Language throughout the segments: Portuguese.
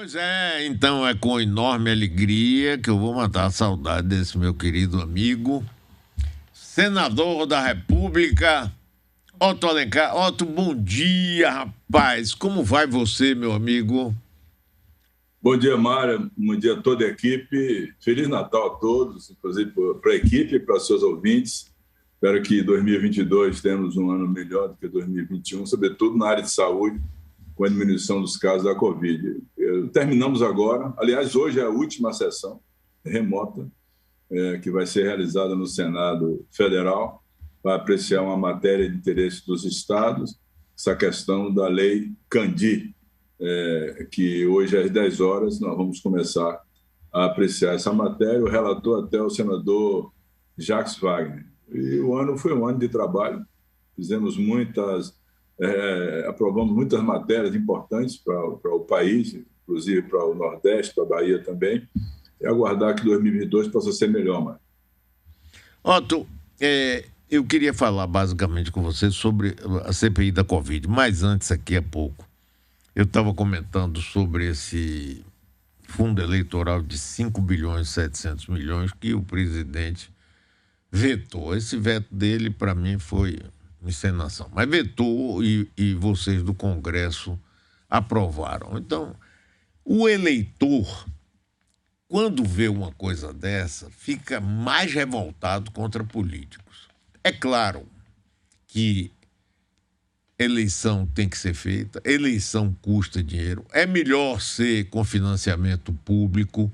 Pois é, então é com enorme alegria que eu vou matar a saudade desse meu querido amigo, senador da República, Otto Alencar. Otto, bom dia, rapaz. Como vai você, meu amigo? Bom dia, Mário. Bom dia a toda a equipe. Feliz Natal a todos, inclusive para a equipe e para os seus ouvintes. Espero que 2022 tenhamos um ano melhor do que 2021, sobretudo na área de saúde, com a diminuição dos casos da Covid. Terminamos agora, aliás, hoje é a última sessão remota, que vai ser realizada no Senado Federal, para apreciar uma matéria de interesse dos estados, essa questão da Lei Candir, que hoje às 10 horas nós vamos começar a apreciar essa matéria. O relator até o senador Jacques Wagner. E o ano foi um ano de trabalho, fizemos aprovamos muitas matérias importantes para o país, inclusive para o Nordeste, para a Bahia também, e aguardar que 2022 possa ser melhor, Mário. Otto, eu queria falar basicamente com você sobre a CPI da Covid, mas antes, aqui há pouco, eu estava comentando sobre esse fundo eleitoral de 5 bilhões e 700 milhões que o presidente vetou. Esse veto dele, para mim, foi encenação. Mas vetou e vocês do Congresso aprovaram. Então, o eleitor, quando vê uma coisa dessa, fica mais revoltado contra políticos. É claro que eleição tem que ser feita, eleição custa dinheiro, é melhor ser com financiamento público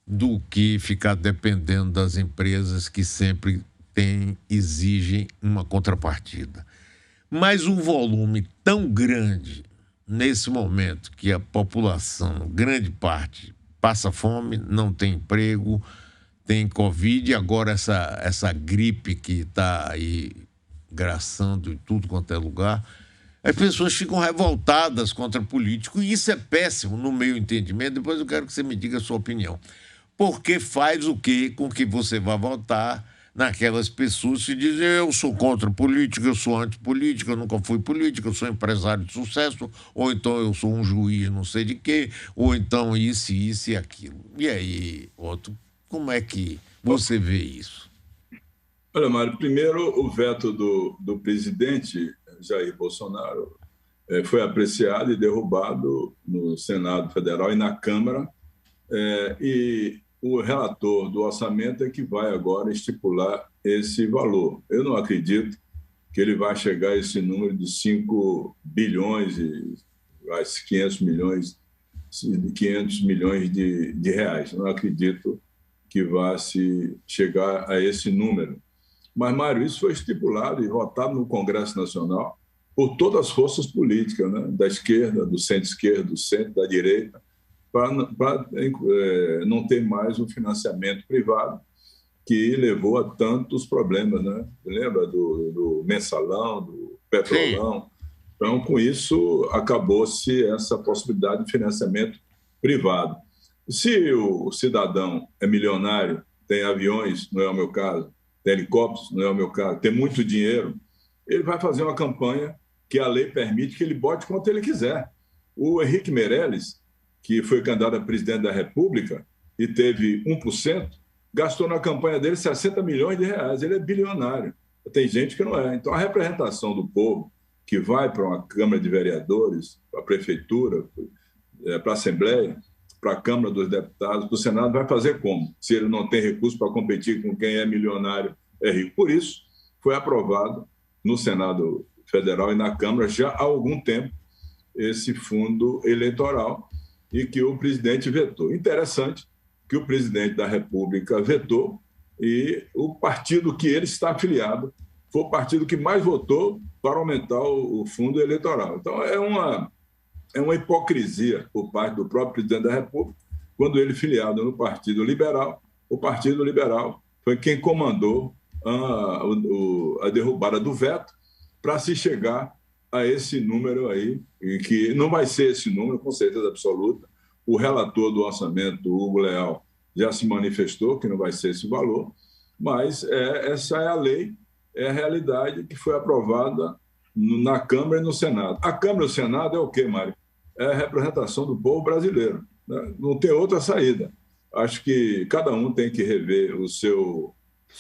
do que ficar dependendo das empresas que sempre exigem uma contrapartida. Mas um volume tão grande, nesse momento que a população, grande parte, passa fome, não tem emprego, tem Covid, e agora essa gripe que está aí graçando em tudo quanto é lugar, as pessoas ficam revoltadas contra político, e isso é péssimo no meu entendimento. Depois eu quero que você me diga a sua opinião. Porque faz o quê com que você vá votar naquelas pessoas que dizem: eu sou contra política, eu sou antipolítica, eu nunca fui política, eu sou empresário de sucesso, ou então eu sou um juiz não sei de quê, ou então isso e aquilo. E aí, Otto, como é que você vê isso? Olha, Mário, primeiro o veto do presidente Jair Bolsonaro foi apreciado e derrubado no Senado Federal e na Câmara, e o relator do orçamento é que vai agora estipular esse valor. Eu não acredito que ele vai chegar a esse número de 5 bilhões e 500 milhões, 500 milhões de reais. Não acredito que vá se chegar a esse número. Mas, Mário, isso foi estipulado e votado no Congresso Nacional por todas as forças políticas, né? Da esquerda, do centro-esquerda, do centro, da direita, para não ter mais o financiamento privado que levou a tantos problemas, né? Lembra do mensalão, do Sim. petrolão? Então, com isso, acabou-se essa possibilidade de financiamento privado. Se o cidadão é milionário, tem aviões, não é o meu caso, tem helicópteros, não é o meu caso, tem muito dinheiro, ele vai fazer uma campanha que a lei permite que ele bote quanto ele quiser. O Henrique Meirelles, que foi candidato a presidente da República e teve 1%, gastou na campanha dele 60 milhões de reais. Ele é bilionário. Tem gente que não é. Então, a representação do povo que vai para uma Câmara de Vereadores, para a Prefeitura, para a Assembleia, para a Câmara dos Deputados, para o Senado, vai fazer como? Se ele não tem recurso para competir com quem é milionário, é rico. Por isso, foi aprovado no Senado Federal e na Câmara já há algum tempo esse fundo eleitoral e que o presidente vetou. Interessante que o presidente da República vetou e o partido que ele está afiliado foi o partido que mais votou para aumentar o fundo eleitoral. Então, é uma hipocrisia por parte do próprio presidente da República, quando ele filiado no Partido Liberal, o Partido Liberal foi quem comandou a derrubada do veto para se chegar a esse número aí, e que não vai ser esse número, com certeza absoluta. O relator do orçamento, Hugo Leal, já se manifestou que não vai ser esse valor, mas essa é a lei, é a realidade que foi aprovada na Câmara e no Senado. A Câmara e o Senado é o quê, Mário? É a representação do povo brasileiro. né? Não tem outra saída. Acho que cada um tem que rever o seu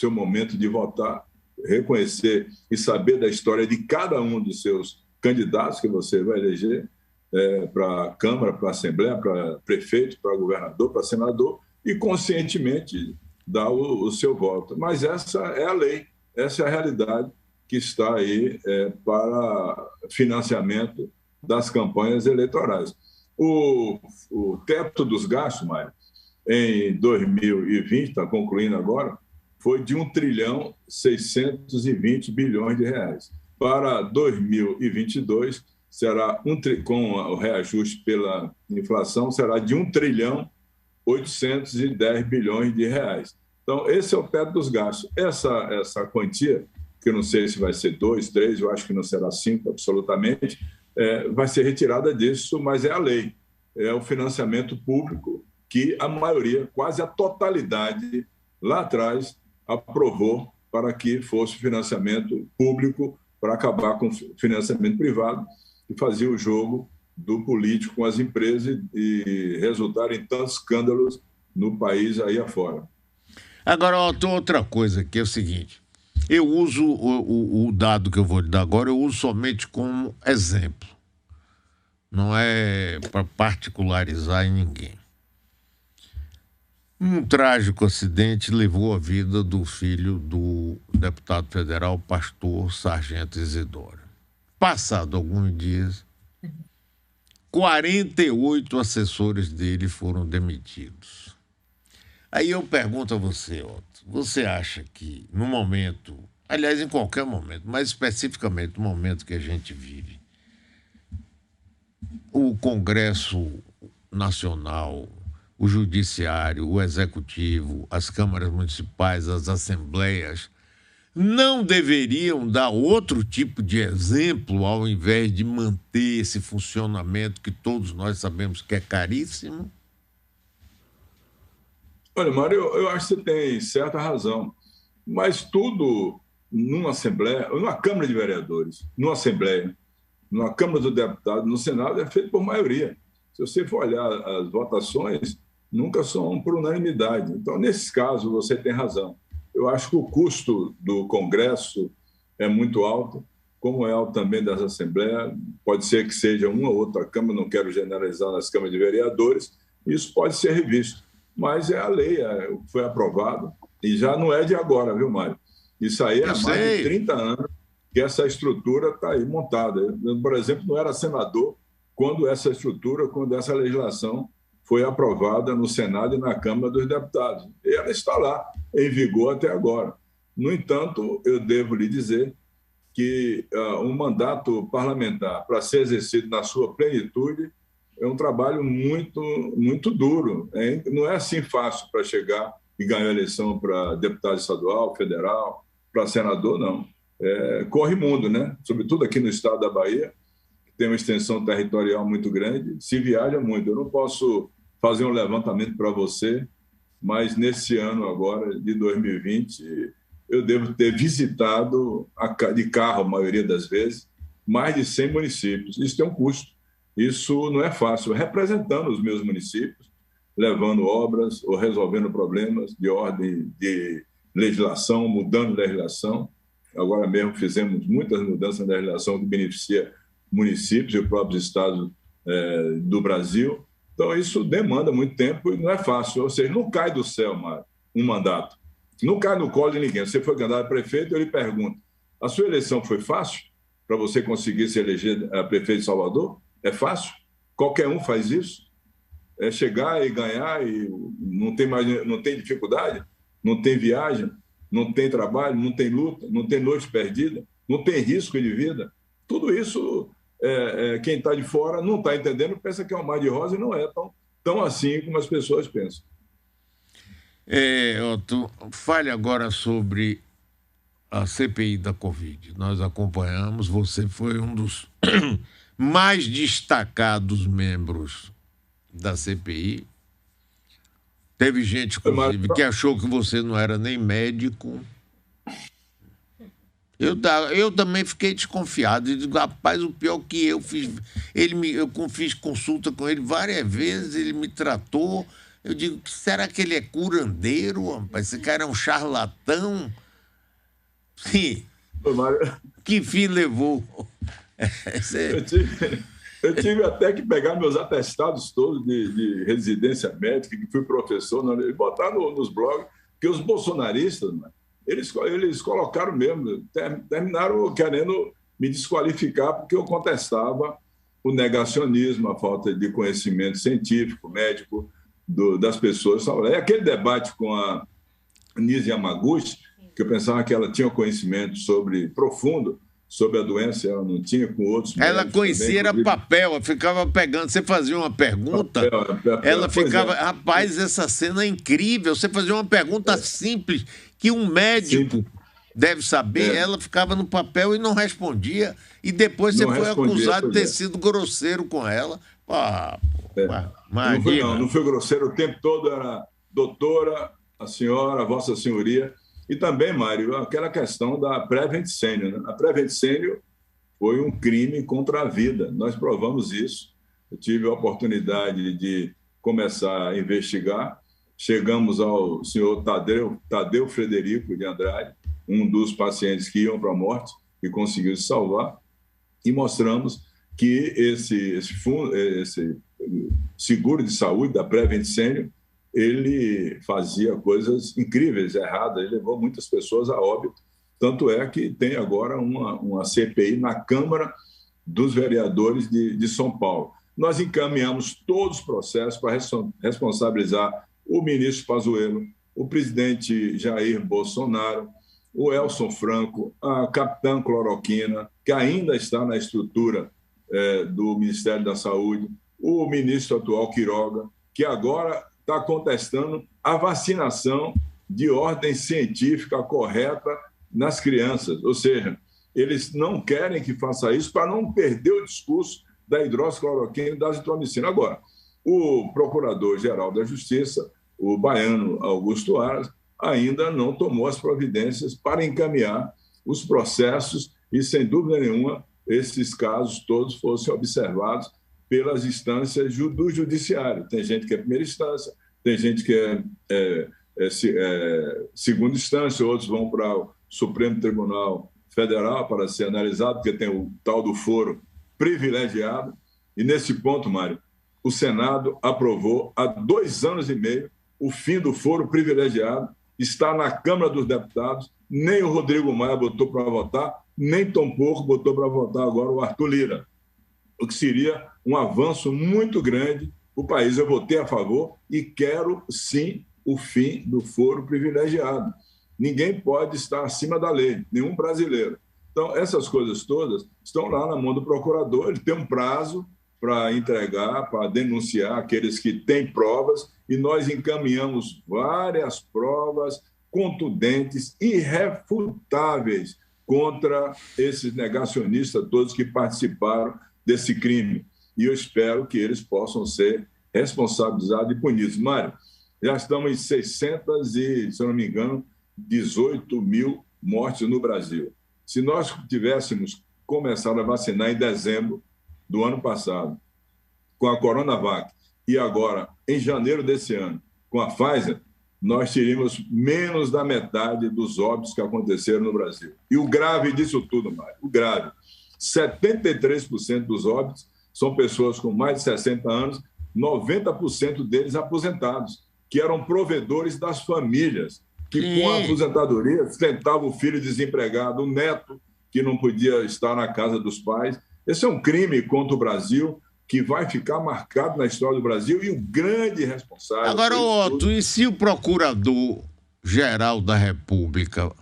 momento de votar, reconhecer e saber da história de cada um dos seus candidatos que você vai eleger para a Câmara, para a Assembleia, para prefeito, para governador, para senador, e conscientemente dar o seu voto. Mas essa é a lei, essa é a realidade que está aí para financiamento das campanhas eleitorais. O teto dos gastos, Mário, em 2020, está concluindo agora, foi de 1,620 trilhão de reais. Para 2022, será com o reajuste pela inflação, será de 1,810 trilhão de reais. Então, esse é o teto dos gastos. Essa quantia, que eu não sei se vai ser 2, 3, eu acho que não será 5, absolutamente, vai ser retirada disso, mas é a lei. É o financiamento público que a maioria, quase a totalidade, lá atrás, aprovou para que fosse financiamento público para acabar com o financiamento privado e fazer o jogo do político com as empresas e resultar em tantos escândalos no país aí afora. Agora, outra coisa que é o seguinte, eu uso o dado que eu vou lhe dar agora, eu uso somente como exemplo. Não é para particularizar em ninguém. Um trágico acidente levou a vida do filho do deputado federal, pastor Sargento Isidoro. Passado alguns dias, 48 assessores dele foram demitidos. Aí eu pergunto a você, Otto, você acha que no momento, aliás, em qualquer momento, mas especificamente no momento que a gente vive, o Congresso Nacional, o Judiciário, o Executivo, as câmaras municipais, as assembleias, não deveriam dar outro tipo de exemplo ao invés de manter esse funcionamento que todos nós sabemos que é caríssimo? Olha, Mário, eu acho que você tem certa razão, mas tudo numa Assembleia, numa Câmara de Vereadores, numa Assembleia, numa Câmara dos Deputados, no Senado, é feito por maioria. Se você for olhar as votações, nunca são por unanimidade. Então, nesse caso, você tem razão. Eu acho que o custo do Congresso é muito alto, como é alto também das Assembleias. Pode ser que seja uma ou outra Câmara, não quero generalizar nas câmaras de vereadores, isso pode ser revisto. Mas é a lei, foi aprovado, e já não é de agora, viu, Mário? Isso aí é há mais de 30 anos que essa estrutura está aí montada. Eu, por exemplo, não era senador quando essa legislação foi aprovada no Senado e na Câmara dos Deputados. E ela está lá, em vigor até agora. No entanto, eu devo lhe dizer que um mandato parlamentar, para ser exercido na sua plenitude, é um trabalho muito, muito duro. Hein? Não é assim fácil para chegar e ganhar a eleição para deputado estadual, federal, para senador, não. Corre mundo, né? Sobretudo aqui no estado da Bahia, que tem uma extensão territorial muito grande, se viaja muito. Eu não posso fazer um levantamento para você, mas nesse ano agora, de 2020, eu devo ter visitado de carro, a maioria das vezes, mais de 100 municípios. Isso tem um custo. Isso não é fácil. Representando os meus municípios, levando obras ou resolvendo problemas de ordem de legislação, mudando legislação. Agora mesmo fizemos muitas mudanças na legislação que beneficia municípios e os próprios estados do Brasil. Então, isso demanda muito tempo e não é fácil. Ou seja, não cai do céu, Mário, um mandato. Não cai no colo de ninguém. Você foi candidato a prefeito, eu lhe pergunto, a sua eleição foi fácil para você conseguir se eleger prefeito de Salvador? É fácil? Qualquer um faz isso? É chegar e ganhar e não tem dificuldade, não tem viagem, não tem trabalho, não tem luta, não tem noite perdida, não tem risco de vida. Tudo isso, quem está de fora não está entendendo, pensa que é um mar de rosa e não é tão assim como as pessoas pensam. Otto, fale agora sobre a CPI da Covid. Nós acompanhamos, você foi um dos mais destacados membros da CPI. Teve gente, inclusive, que achou que você não era nem médico. Eu também fiquei desconfiado. E digo, rapaz, o pior que eu fiz. Eu fiz consulta com ele várias vezes, ele me tratou. Eu digo, será que ele é curandeiro, rapaz? Esse cara é um charlatão? Sim. Ô, Mário, Que fim levou? eu tive até que pegar meus atestados todos de residência médica, que fui professor, e botar nos blogs, porque os bolsonaristas, mano, eles colocaram mesmo, terminaram querendo me desqualificar porque eu contestava o negacionismo, a falta de conhecimento científico, médico das pessoas. É aquele debate com a Nise Yamaguchi, que eu pensava que ela tinha conhecimento profundo sobre a doença, ela não tinha, com outros Ela médicos conhecia, também, era papel, ela ficava pegando. Você fazia uma pergunta, ela ficava... Rapaz, essa cena é incrível. Você fazia uma pergunta simples, que um médico deve saber, ela ficava no papel e não respondia. E depois você foi acusado de ter sido grosseiro com ela. Não fui grosseiro. O tempo todo era doutora, a senhora, a vossa senhoria. E também, Mário, aquela questão da Prevent Senior. Né? A Prevent Senior foi um crime contra a vida. Nós provamos isso. Eu tive a oportunidade de começar a investigar. Chegamos ao senhor Tadeu Frederico de Andrade, um dos pacientes que iam para a morte e conseguiu se salvar. E mostramos que esse seguro de saúde da Prevent Senior, ele fazia coisas incríveis, erradas, ele levou muitas pessoas a óbito. Tanto é que tem agora uma CPI na Câmara dos Vereadores de São Paulo. Nós encaminhamos todos os processos para responsabilizar o ministro Pazuello, o presidente Jair Bolsonaro, o Elson Franco, a capitã Cloroquina, que ainda está na estrutura do Ministério da Saúde, o ministro atual Queiroga, que agora está contestando a vacinação de ordem científica correta nas crianças. Ou seja, eles não querem que faça isso para não perder o discurso da hidroxicloroquina e da azitromicina. Agora, o Procurador-Geral da Justiça, o baiano Augusto Aras, ainda não tomou as providências para encaminhar os processos e, sem dúvida nenhuma, esses casos todos fossem observados pelas instâncias do judiciário. Tem gente que é primeira instância, tem gente que é segunda instância, outros vão para o Supremo Tribunal Federal para ser analisado, porque tem o tal do foro privilegiado. E, nesse ponto, Mário, o Senado aprovou há 2 anos e meio o fim do foro privilegiado, está na Câmara dos Deputados, nem o Rodrigo Maia botou para votar, nem tampouco botou para votar agora o Arthur Lira, o que seria um avanço muito grande para o país. Eu votei a favor e quero, sim, o fim do foro privilegiado. Ninguém pode estar acima da lei, nenhum brasileiro. Então, essas coisas todas estão lá na mão do procurador, ele tem um prazo para entregar, para denunciar aqueles que têm provas, e nós encaminhamos várias provas contundentes, irrefutáveis, contra esses negacionistas todos que participaram desse crime. E eu espero que eles possam ser responsabilizados e punidos. Mário, já estamos em 600 e, se eu não me engano, 18 mil mortes no Brasil. Se nós tivéssemos começado a vacinar em dezembro do ano passado, com a Coronavac, e agora, em janeiro desse ano, com a Pfizer, nós teríamos menos da metade dos óbitos que aconteceram no Brasil. E o grave disso tudo, Mário, o grave, 73% dos óbitos são pessoas com mais de 60 anos, 90% deles aposentados, que eram provedores das famílias, que com a aposentadoria sustentavam o filho desempregado, o neto que não podia estar na casa dos pais. Esse é um crime contra o Brasil que vai ficar marcado na história do Brasil, e o grande responsável... Agora, Otto, e se o Procurador-Geral da República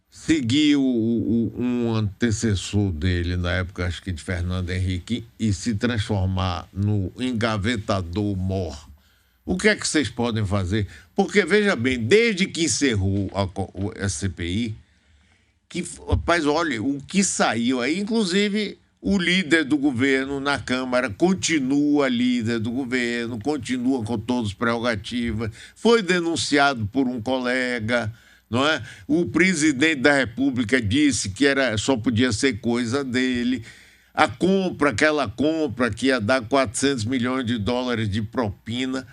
seguir um antecessor dele, na época, acho que de Fernando Henrique, e se transformar no engavetador mor? O que é que vocês podem fazer? Porque, veja bem, desde que encerrou a CPI, rapaz, olha, o que saiu aí, inclusive o líder do governo na Câmara continua líder do governo, continua com todas as prerrogativas, foi denunciado por um colega, não é? O presidente da República disse que só podia ser coisa dele. Aquela compra que ia dar 400 milhões de dólares de propina,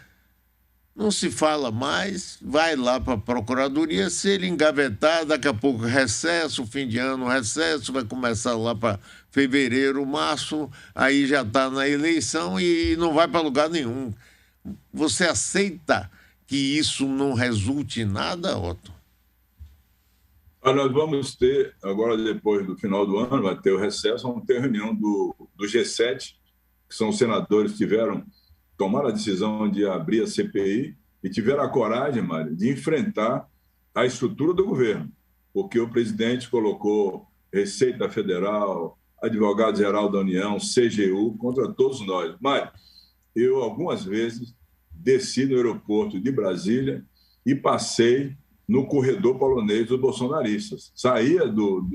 não se fala mais, vai lá para a Procuradoria, se ele engavetar, daqui a pouco recesso, fim de ano recesso, vai começar lá para fevereiro, março, aí já está na eleição e não vai para lugar nenhum. Você aceita que isso não resulte em nada, Otto? Nós vamos ter, agora depois do final do ano, vai ter o recesso, vamos ter a reunião do G7, que são os senadores que tomaram a decisão de abrir a CPI e tiveram a coragem, Mário, de enfrentar a estrutura do governo, porque o presidente colocou Receita Federal, Advogado-Geral da União, CGU, contra todos nós. Mário, eu algumas vezes desci no aeroporto de Brasília e passei no corredor polonês dos bolsonaristas.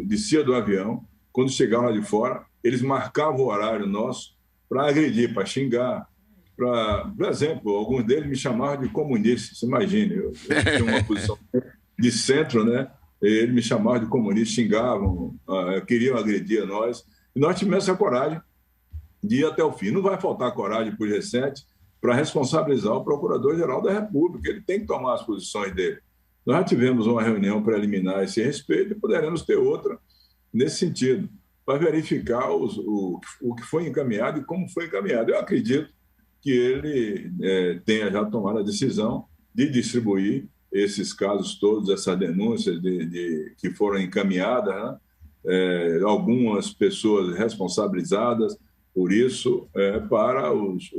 Descia do avião, quando chegava lá de fora, eles marcavam o horário nosso para agredir, para xingar. Por exemplo, alguns deles me chamavam de comunista, você imagina, eu tinha uma posição de centro, né? Eles me chamavam de comunista, xingavam, queriam agredir a nós, e nós tivemos essa coragem de ir até o fim. Não vai faltar coragem para o G7 para responsabilizar o Procurador-Geral da República, ele tem que tomar as posições dele. Nós já tivemos uma reunião preliminar a esse respeito e poderemos ter outra nesse sentido, para verificar o que foi encaminhado e como foi encaminhado. Eu acredito que ele tenha já tomado a decisão de distribuir esses casos todos, essas denúncias que foram encaminhadas, né? Algumas pessoas responsabilizadas por isso para os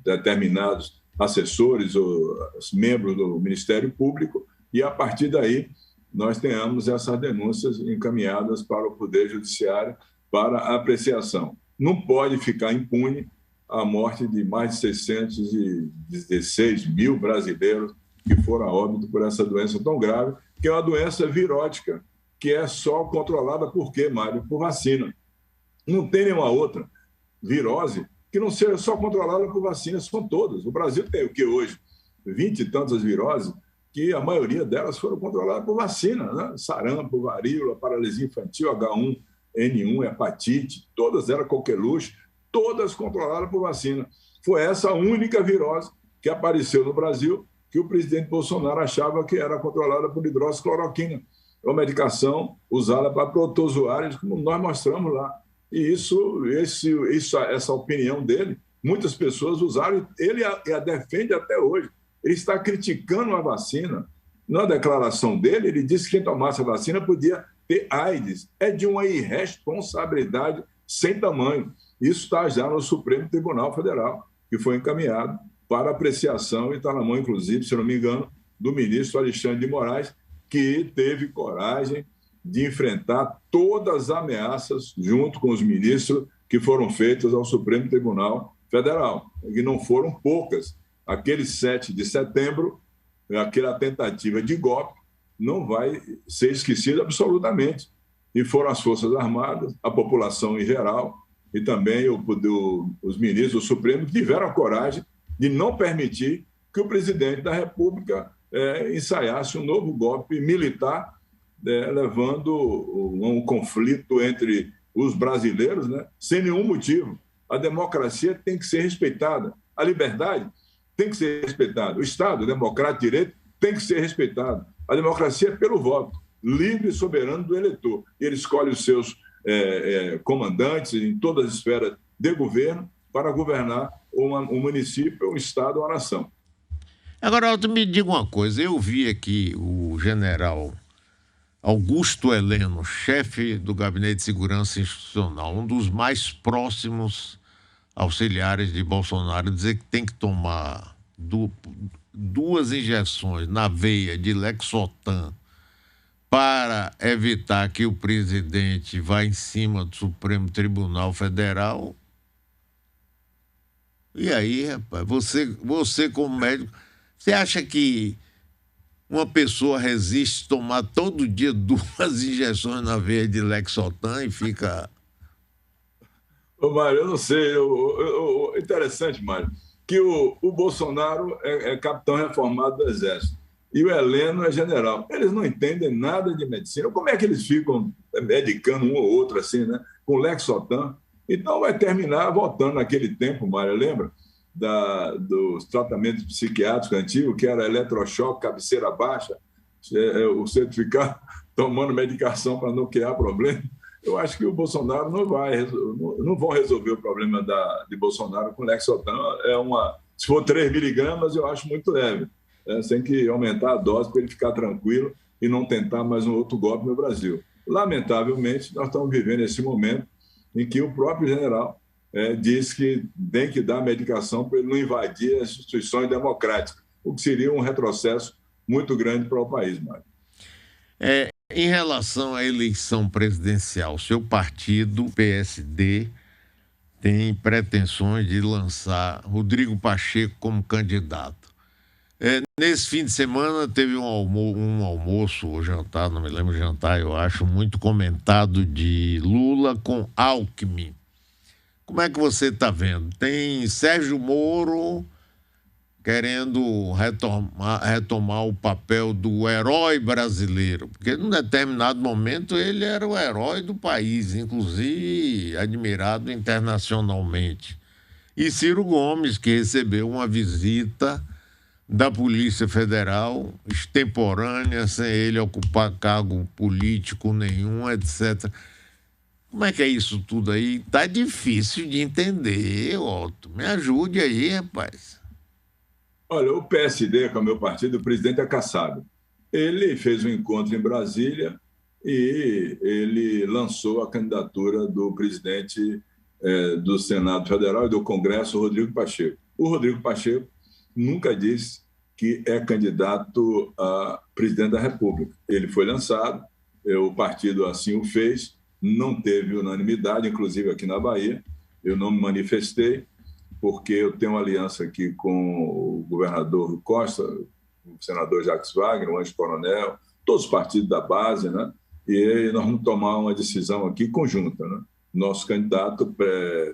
determinados assessores ou os membros do Ministério Público, e a partir daí nós tenhamos essas denúncias encaminhadas para o Poder Judiciário para apreciação. Não pode ficar impune a morte de mais de 616 mil brasileiros que foram a óbito por essa doença tão grave, que é uma doença virótica, que é só controlada por quê, Mário? Por vacina. Não tem nenhuma outra virose que não seja só controlada por vacina, são todas. O Brasil tem o que hoje? 20 e tantas viroses, que a maioria delas foram controladas por vacina, né? Sarampo, varíola, paralisia infantil, H1N1, hepatite, todas eram coqueluche, todas controladas por vacina. Foi essa única virose que apareceu no Brasil que o presidente Bolsonaro achava que era controlada por hidroxicloroquina, uma medicação usada para protozoários, como nós mostramos lá. E essa opinião dele, muitas pessoas usaram, ele a defende até hoje. Ele está criticando a vacina. Na declaração dele, ele disse que quem tomasse a vacina podia ter AIDS. É de uma irresponsabilidade sem tamanho. Isso está já no Supremo Tribunal Federal, que foi encaminhado para apreciação e está na mão, inclusive, se não me engano, do ministro Alexandre de Moraes, que teve coragem de enfrentar todas as ameaças junto com os ministros que foram feitas ao Supremo Tribunal Federal, e não foram poucas. Aquele 7 de setembro, aquela tentativa de golpe, não vai ser esquecida absolutamente. E foram as Forças Armadas, a população em geral, e também os ministros do Supremo que tiveram a coragem de não permitir que o presidente da República ensaiasse um novo golpe militar, levando um conflito entre os brasileiros, né, sem nenhum motivo. A democracia tem que ser respeitada, a liberdade tem que ser respeitada, o Estado democrático de direito tem que ser respeitado. A democracia é pelo voto, livre e soberano do eleitor. Ele escolhe os seus comandantes em todas as esferas de governo para governar um município, um Estado ou uma nação. Agora, Alto, me diga uma coisa. Eu vi aqui o general Augusto Heleno, chefe do Gabinete de Segurança Institucional, um dos mais próximos auxiliares de Bolsonaro, dizer que tem que tomar duas injeções na veia de Lexotan para evitar que o presidente vá em cima do Supremo Tribunal Federal. E aí, rapaz, você como médico, você acha que uma pessoa resiste tomar todo dia 2 injeções na veia de Lexotan e fica... Ô, Mário, eu não sei. Interessante, Mário, que o Bolsonaro é capitão reformado do Exército. e o Heleno é general. Eles não entendem nada de medicina. Como é que eles ficam medicando um ou outro assim, né? Com Lexotan? Então vai terminar voltando naquele tempo, Mário, lembra? Dos tratamentos psiquiátricos antigos, que era eletrochoque, cabeceira baixa, você ficar tomando medicação para não criar problema. Eu acho que o Bolsonaro não vão resolver o problema de Bolsonaro com Lexotan. Se for 3 miligramas, eu acho muito leve. Você tem que aumentar a dose para ele ficar tranquilo e não tentar mais um outro golpe no Brasil. Lamentavelmente, nós estamos vivendo esse momento em que o próprio general diz que tem que dar medicação para ele não invadir as instituições democráticas, o que seria um retrocesso muito grande para o país, Mário. Em relação à eleição presidencial, seu partido, PSD, tem pretensões de lançar Rodrigo Pacheco como candidato. Nesse fim de semana teve um almoço ou jantar, não me lembro, jantar, eu acho, muito comentado de Lula com Alckmin. Como é que você está vendo? Tem Sérgio Moro querendo retomar o papel do herói brasileiro, porque num determinado momento ele era o herói do país, inclusive admirado internacionalmente. E Ciro Gomes, que recebeu uma visita da Polícia Federal, extemporânea, sem ele ocupar cargo político nenhum, etc. Como é que é isso tudo aí? Tá difícil de entender, Otto. Me ajude aí, rapaz. Olha, o PSD, que é o meu partido, o presidente é Kassab. Ele fez um encontro em Brasília e ele lançou a candidatura do presidente do Senado Federal e do Congresso, Rodrigo Pacheco. O Rodrigo Pacheco nunca disse que é candidato a presidente da República. Ele foi lançado, o partido assim o fez, não teve unanimidade, inclusive aqui na Bahia. Eu não me manifestei, porque eu tenho uma aliança aqui com o governador Costa, o senador Jacques Wagner, o Anjo-Coronel, todos os partidos da base, né? E nós vamos tomar uma decisão aqui conjunta, né? Nosso candidato,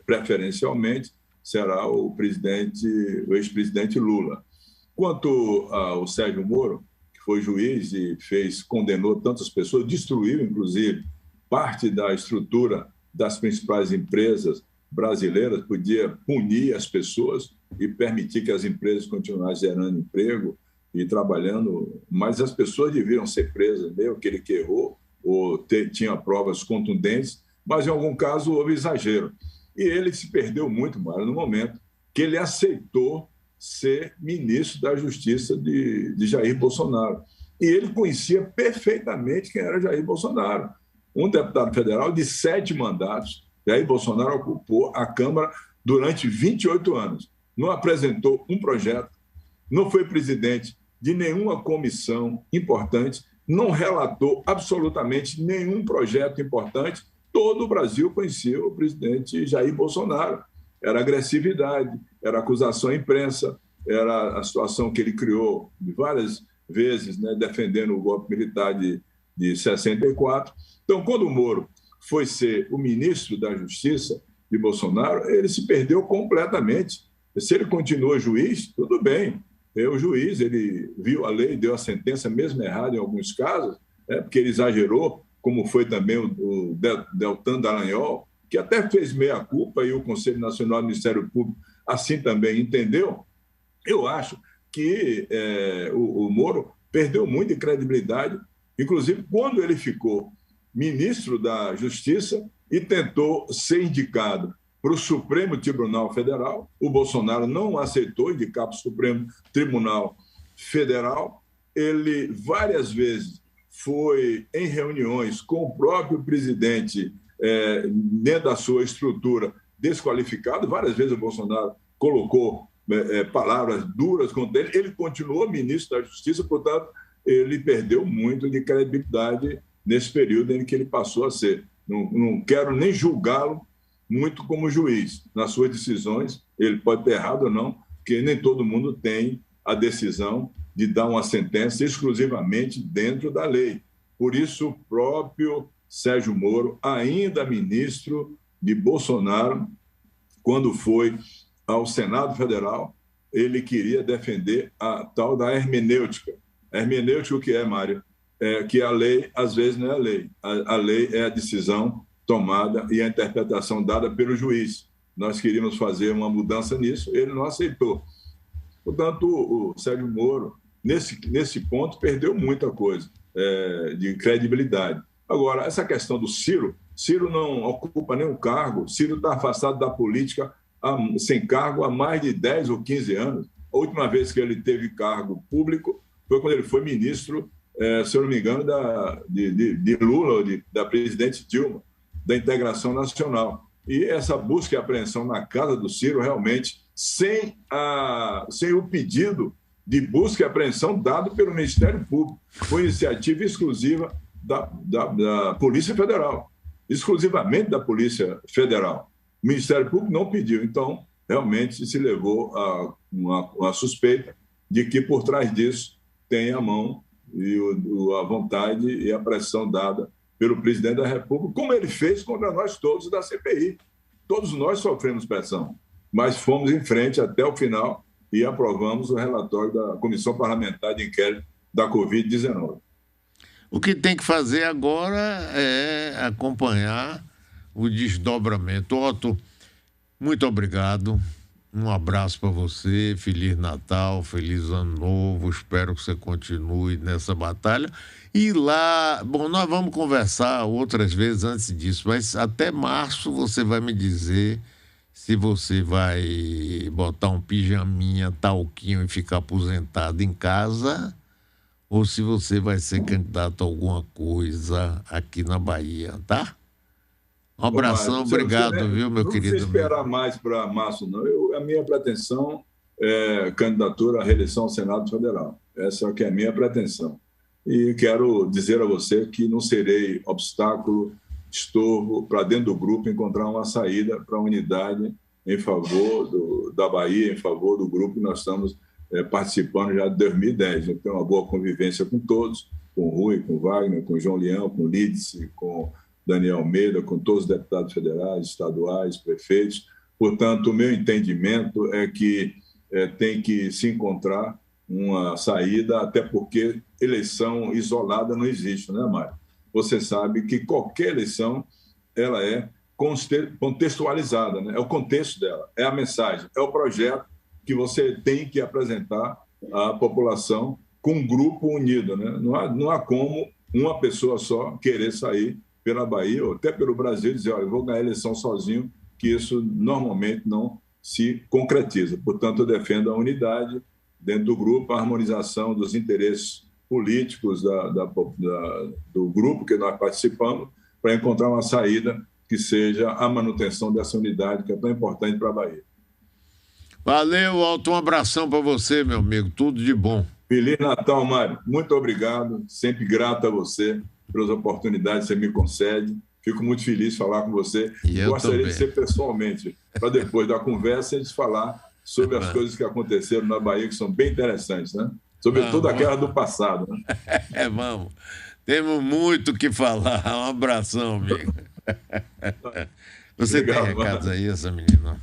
preferencialmente, será o ex-presidente Lula. Quanto ao Sérgio Moro, que foi juiz e condenou tantas pessoas, destruiu, inclusive, parte da estrutura das principais empresas brasileiras, podia punir as pessoas e permitir que as empresas continuassem gerando emprego e trabalhando, mas as pessoas deviam ser presas, mesmo que ele errou ou tinha provas contundentes, mas em algum caso houve exagero. E ele se perdeu muito, Mário, no momento que ele aceitou ser ministro da Justiça de Jair Bolsonaro. E ele conhecia perfeitamente quem era Jair Bolsonaro, um deputado federal de 7 mandatos. Jair Bolsonaro ocupou a Câmara durante 28 anos. Não apresentou um projeto, não foi presidente de nenhuma comissão importante, não relatou absolutamente nenhum projeto importante. Todo o Brasil conhecia o presidente Jair Bolsonaro. Era agressividade, era acusação à imprensa, era a situação que ele criou várias vezes, né, defendendo o golpe militar de 64. Então, quando o Moro foi ser o ministro da Justiça de Bolsonaro, ele se perdeu completamente. Se ele continua juiz, tudo bem. O juiz, ele viu a lei, deu a sentença, mesmo errada em alguns casos, porque ele exagerou, como foi também o Deltan Dallagnol, que até fez meia-culpa e o Conselho Nacional do Ministério Público assim também entendeu. Eu acho que o Moro perdeu muito de credibilidade, inclusive quando ele ficou ministro da Justiça e tentou ser indicado para o Supremo Tribunal Federal. O Bolsonaro não aceitou indicar para o Supremo Tribunal Federal. Ele várias vezes foi em reuniões com o próprio presidente dentro da sua estrutura desqualificado. Várias vezes o Bolsonaro colocou palavras duras contra ele. Ele continuou ministro da Justiça, portanto, ele perdeu muito de credibilidade nesse período em que ele passou a ser. Não quero nem julgá-lo muito como juiz. Nas suas decisões, ele pode ter errado ou não, porque nem todo mundo tem a decisão de dar uma sentença exclusivamente dentro da lei. Por isso, o próprio Sérgio Moro, ainda ministro de Bolsonaro, quando foi ao Senado Federal, ele queria defender a tal da hermenêutica. A hermenêutica o que é, Mário? É que a lei, às vezes, não é a lei. A lei é a decisão tomada e a interpretação dada pelo juiz. Nós queríamos fazer uma mudança nisso, ele não aceitou. Portanto, o Sérgio Moro, nesse ponto, perdeu muita coisa de credibilidade. Agora, essa questão do Ciro não ocupa nenhum cargo, Ciro está afastado da política sem cargo há mais de 10 ou 15 anos. A última vez que ele teve cargo público foi quando ele foi ministro, se eu não me engano, de Lula, da presidente Dilma, da integração nacional. E essa busca e apreensão na casa do Ciro, realmente, sem o pedido de busca e apreensão dado pelo Ministério Público, foi iniciativa exclusiva da Polícia Federal, exclusivamente da Polícia Federal. O Ministério Público não pediu, então, realmente se levou a uma suspeita de que por trás disso tem a mão e a vontade e a pressão dada pelo presidente da República, como ele fez contra nós todos da CPI. Todos nós sofremos pressão, mas fomos em frente até o final e aprovamos o relatório da Comissão Parlamentar de Inquérito da Covid-19. O que tem que fazer agora é acompanhar o desdobramento. Otto, muito obrigado. Um abraço para você, Feliz Natal, Feliz Ano Novo, espero que você continue nessa batalha. E lá, bom, nós vamos conversar outras vezes antes disso, mas até março você vai me dizer se você vai botar um pijaminha, talquinho e ficar aposentado em casa ou se você vai ser candidato a alguma coisa aqui na Bahia, tá? Um abração, obrigado, viu, meu querido? Não precisa esperar mais para março, não. A minha pretensão é candidatura à reeleição ao Senado Federal. Essa é que é a minha pretensão. E quero dizer a você que não serei obstáculo, estorvo para dentro do grupo encontrar uma saída para a unidade em favor da Bahia, em favor do grupo que nós estamos participando já de 2010. Eu tenho uma boa convivência com todos, com o Rui, com o Wagner, com o João Leão, com o Lídice, com Daniel Almeida, com todos os deputados federais, estaduais, prefeitos. Portanto, o meu entendimento é que tem que se encontrar uma saída, até porque eleição isolada não existe, né, Mário? Você sabe que qualquer eleição ela é contextualizada, né? É o contexto dela, é a mensagem, é o projeto que você tem que apresentar à população com um grupo unido, né? Não há como uma pessoa só querer sair pela Bahia ou até pelo Brasil e dizer, olha, eu vou ganhar a eleição sozinho, que isso normalmente não se concretiza. Portanto, eu defendo a unidade dentro do grupo, a harmonização dos interesses políticos do grupo que nós participamos para encontrar uma saída que seja a manutenção dessa unidade que é tão importante para a Bahia. Valeu, Otto, um abração para você, meu amigo, tudo de bom. Feliz Natal, Mário. Muito obrigado, sempre grato a você pelas oportunidades que você me concede. Fico muito feliz de falar com você. Gostaria de ser pessoalmente, para depois da conversa a gente falar sobre as coisas que aconteceram na Bahia, que são bem interessantes, né? Sobretudo aquela do passado. Né? Vamos. Temos muito o que falar. Um abração, amigo. Você obrigado, tem recados aí, essa menina?